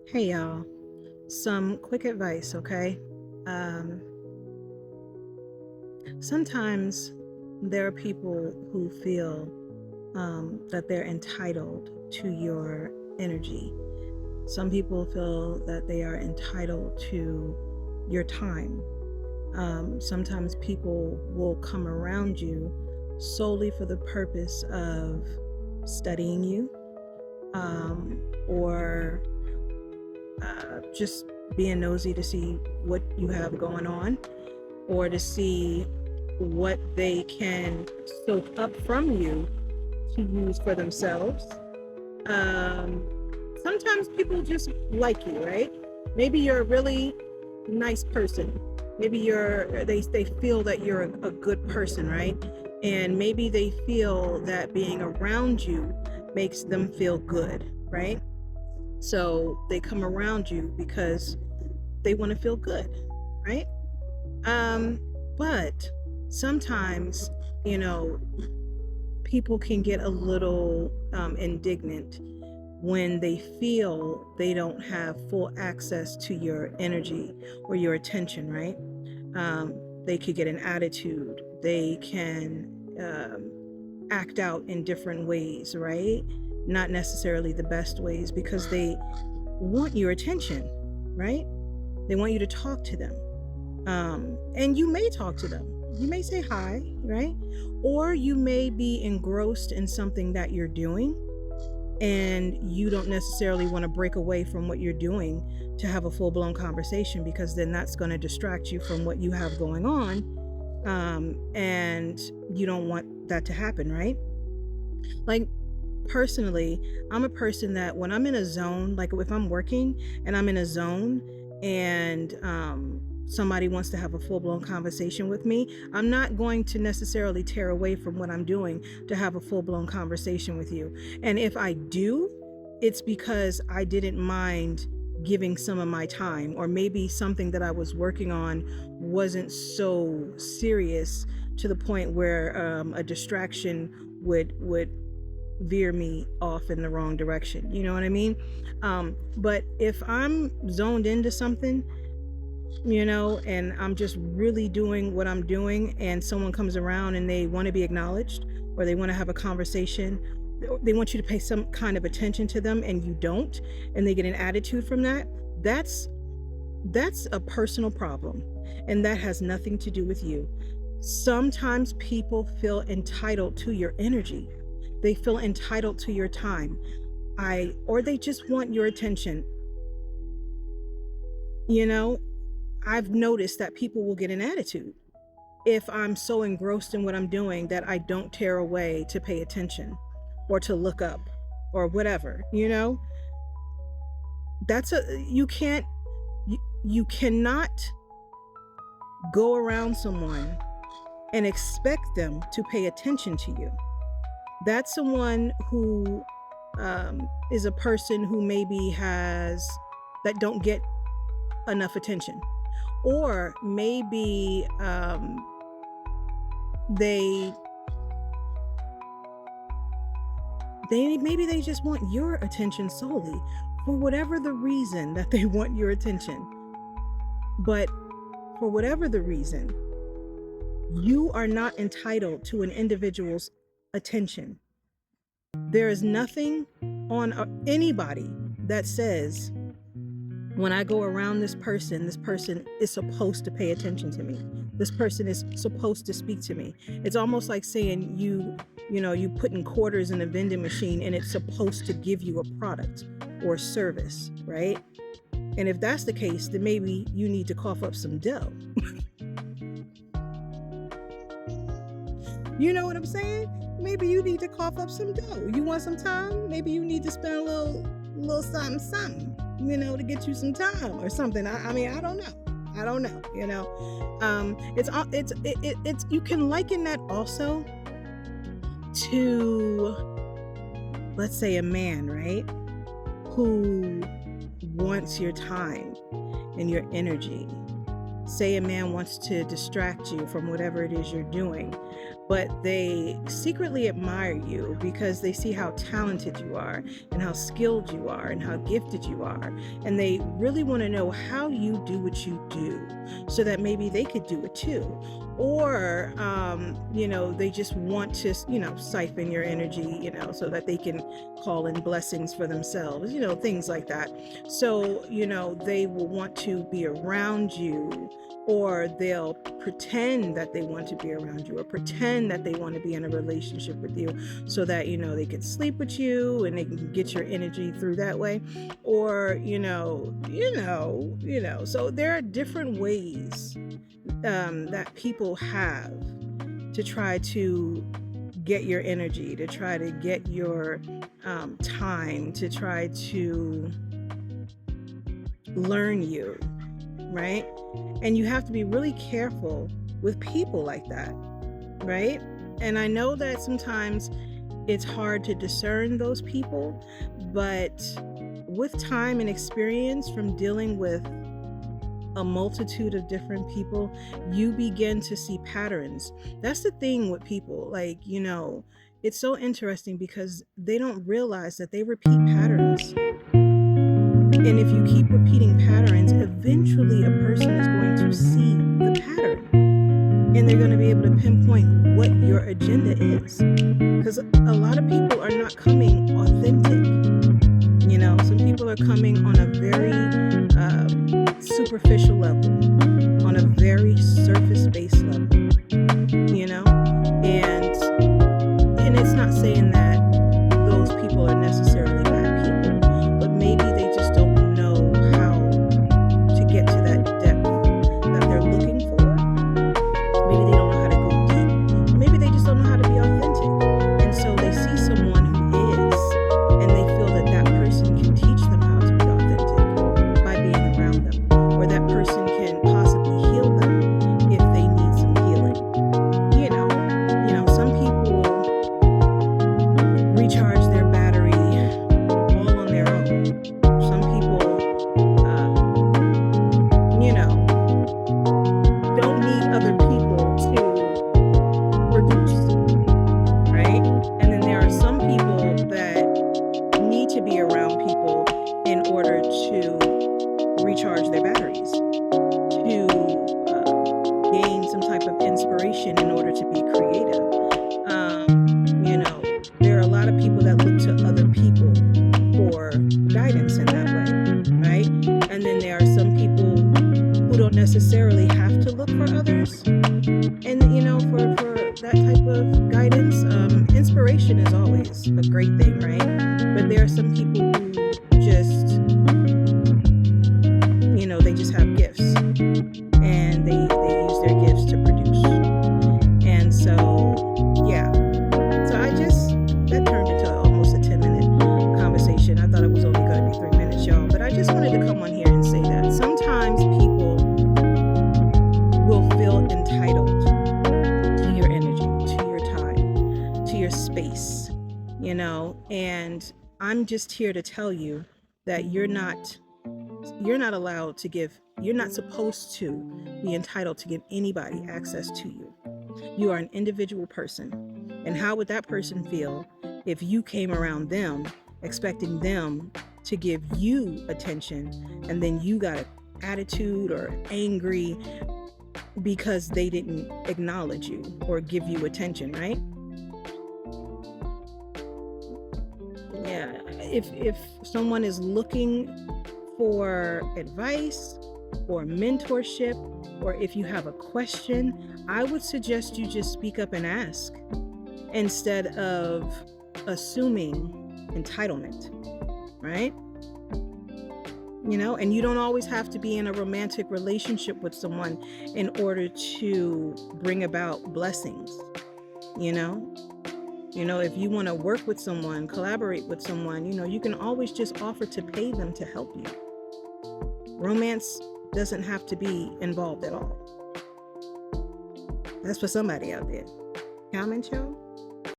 Hey y'all, some quick advice, okay? Um, Sometimes there are people who feel that they're entitled to your energy. Some people feel that they are entitled to your time. Sometimes people will come around you solely for the purpose of studying you, or just being nosy to see what you have going on, or to see what they can soak up from you to use for themselves. Um, Sometimes people just like you, right? Maybe you're a really nice person. Maybe they feel that you're a good person, right? And maybe they feel that being around you makes them feel good, right? So they come around you because they want to feel good, right? Um, but sometimes, you know, people can get a little indignant when they feel they don't have full access to your energy or your attention, right? They could get an attitude. They can act out in different ways, right? Not necessarily the best ways because they want your attention, right? They want you to talk to them. And you may talk to them. You may say hi, right? Or you may be engrossed in something that you're doing and you don't necessarily want to break away from what you're doing to have a full-blown conversation, because then that's going to distract you from what you have going on. And you don't want that to happen, right? Like, personally, I'm a person that when I'm in a zone, like if I'm working and I'm in a zone and somebody wants to have a full-blown conversation with me, I'm not going to necessarily tear away from what I'm doing to have a full-blown conversation with you. And if I do, it's because I didn't mind giving some of my time, or maybe something that I was working on wasn't so serious to the point where a distraction would veer me off in the wrong direction. You know what I mean? But if I'm zoned into something, and I'm just really doing what I'm doing, and someone comes around and they want to be acknowledged, or they want to have a conversation, they want you to pay some kind of attention to them and you don't, and they get an attitude from that, that's a personal problem, and that has nothing to do with you. Sometimes people feel entitled to your energy. They feel entitled to your time. Or they just want your attention. I've noticed that people will get an attitude if I'm so engrossed in what I'm doing that I don't tear away to pay attention or to look up or whatever. You cannot go around someone and expect them to pay attention to you. That's someone who is a person who maybe that don't get enough attention, or maybe maybe they just want your attention solely, for whatever the reason that they want your attention. But for whatever the reason, you are not entitled to an individual's attention. There is nothing on anybody that says, when I go around this person is supposed to pay attention to me. This person is supposed to speak to me. It's almost like saying you putting quarters in a vending machine and it's supposed to give you a product or service, right? And if that's the case, then maybe you need to cough up some dough. You know what I'm saying? Maybe you need to cough up some dough. You want some time? Maybe you need to spend a little something, to get you some time or something. I mean, I don't know. It's you can liken that also to, let's say, a man, right, who wants your time and your energy. Say a man wants to distract you from whatever it is you're doing. but they secretly admire you because they see how talented you are and how skilled you are and how gifted you are. And they really want to know how you do what you do so that maybe they could do it too. Or, they just want to, siphon your energy, so that they can call in blessings for themselves, things like that. So, they will want to be around you, or they'll pretend that they want to be around you, or pretend that they want to be in a relationship with you so that, they can sleep with you and they can get your energy through that way. Or, so there are different ways that people have to try to get your energy, to try to get your time, to try to learn you, right? And you have to be really careful with people like that, right? And I know that sometimes it's hard to discern those people, but with time and experience from dealing with a multitude of different people, you begin to see patterns. That's the thing with people, it's so interesting because they don't realize that they repeat patterns. And if you keep repeating patterns, eventually a person is going to see the pattern and they're going to be able to pinpoint what your agenda is. Because a lot of people are not coming authentic. Some people are coming on a very superficial level, on a very surface-based level, and it's not saying that those people are necessarily bad people, but maybe they just don't know how to get to that depth that they're looking for. Maybe they don't know how to go deep. Maybe they just don't know how to be authentic. And so they see someone who is, and they feel that that person can teach them how to be authentic by being around them, or that person can possibly heal them if they need some healing. Some people recharge their battery all on their own. Some people, don't need other people to produce, right? And then there are some people that need to be around people in order to recharge their batteries, to gain some type of inspiration in order to be creative. There are a lot of people that look to other people for guidance in that way, right? And then there are some people who don't necessarily have to look for others, and for that type of guidance. Inspiration is always a great thing, right? But there are some people who just they just have gifts, and they use their gifts to produce. And so that turned into almost a 10-minute conversation. I thought it was only going to be 3 minutes, y'all, but I just wanted to come on here and say that sometimes people will feel entitled to your energy, to your time, to your space, and I'm just here to tell you that you're not allowed to give, you're not supposed to be entitled to give anybody access to you. You are an individual person. And how would that person feel if you came around them expecting them to give you attention, and then you got an attitude or angry because they didn't acknowledge you or give you attention, right? Yeah, if someone is looking for advice or mentorship, or if you have a question, I would suggest you just speak up and ask instead of assuming entitlement, right? And you don't always have to be in a romantic relationship with someone in order to bring about blessings. If you want to work with someone, collaborate with someone, you can always just offer to pay them to help you. Romance doesn't have to be involved at all. That's for somebody out there. Comment, y'all.